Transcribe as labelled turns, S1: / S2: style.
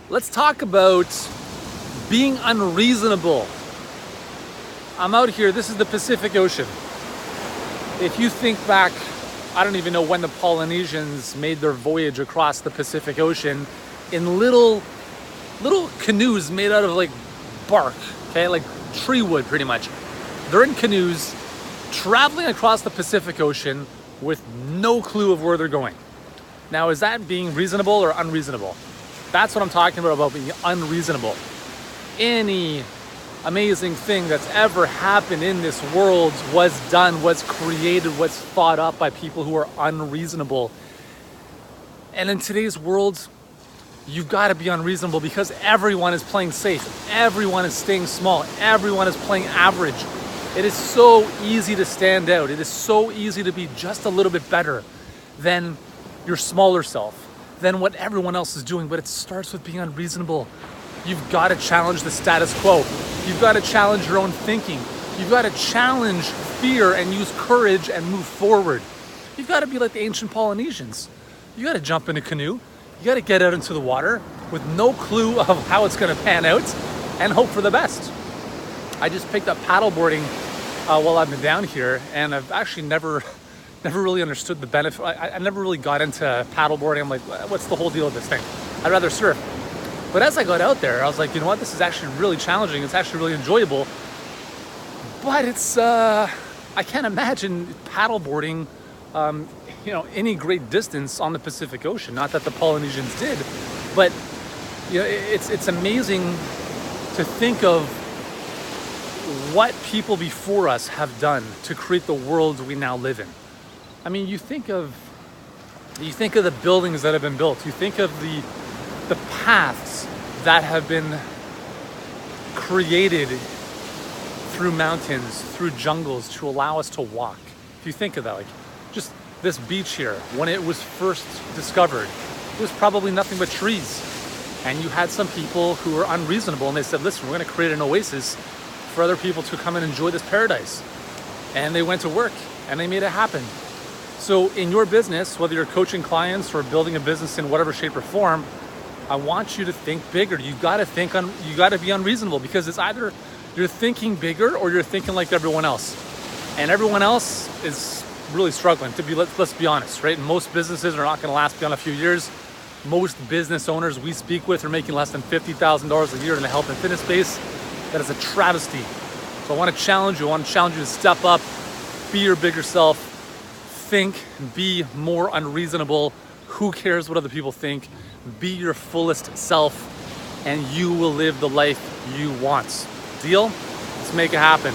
S1: Let's talk about being unreasonable. I'm out here, this is the Pacific Ocean. If you think back, I don't even know when the Polynesians made their voyage across the Pacific Ocean in little canoes made out of like bark, okay, like tree wood pretty much. They're in canoes traveling across the Pacific Ocean with no clue of where they're going. Now, is that being reasonable or unreasonable? That's what I'm talking about being unreasonable. Any amazing thing that's ever happened in this world was done, was created, was thought up by people who are unreasonable. And in today's world, you've got to be unreasonable because everyone is playing safe. Everyone is staying small. Everyone is playing average. It is so easy to stand out. It is so easy to be just a little bit better than your smaller self, than what everyone else is doing. But it starts with being unreasonable. You've got to challenge the status quo. You've got to challenge your own thinking. You've got to challenge fear and use courage and move forward. You've got to be like the ancient Polynesians. You got to jump in a canoe. You got to get out into the water with no clue of how it's going to pan out and hope for the best. I just picked up paddleboarding while I've been down here, and I've actually never really understood the benefit. I never really got into paddleboarding. I'm like, what's the whole deal with this thing? I'd rather surf. But as I got out there, I was like, you know what? This is actually really challenging. It's actually really enjoyable. But it's, I can't imagine paddleboarding, any great distance on the Pacific Ocean. Not that the Polynesians did, but it's amazing to think of what people before us have done to create the world we now live in. I mean, you think of the buildings that have been built. You think of the paths that have been created through mountains, through jungles to allow us to walk. If you think of that, like just this beach here, when it was first discovered, it was probably nothing but trees. And you had some people who were unreasonable and they said, listen, we're going to create an oasis for other people to come and enjoy this paradise. And they went to work and they made it happen. So in your business, whether you're coaching clients or building a business in whatever shape or form, I want you to think bigger. You got to be unreasonable, because it's either you're thinking bigger or you're thinking like everyone else. And everyone else is really struggling, let's be honest, right? Most businesses are not going to last beyond a few years. Most business owners we speak with are making less than $50,000 a year in the health and fitness space. That is a travesty. So I want to challenge you. I want to challenge you to step up, be your bigger self, think, be more unreasonable. Who cares what other people think? Be your fullest self, and you will live the life you want. Deal? Let's make it happen.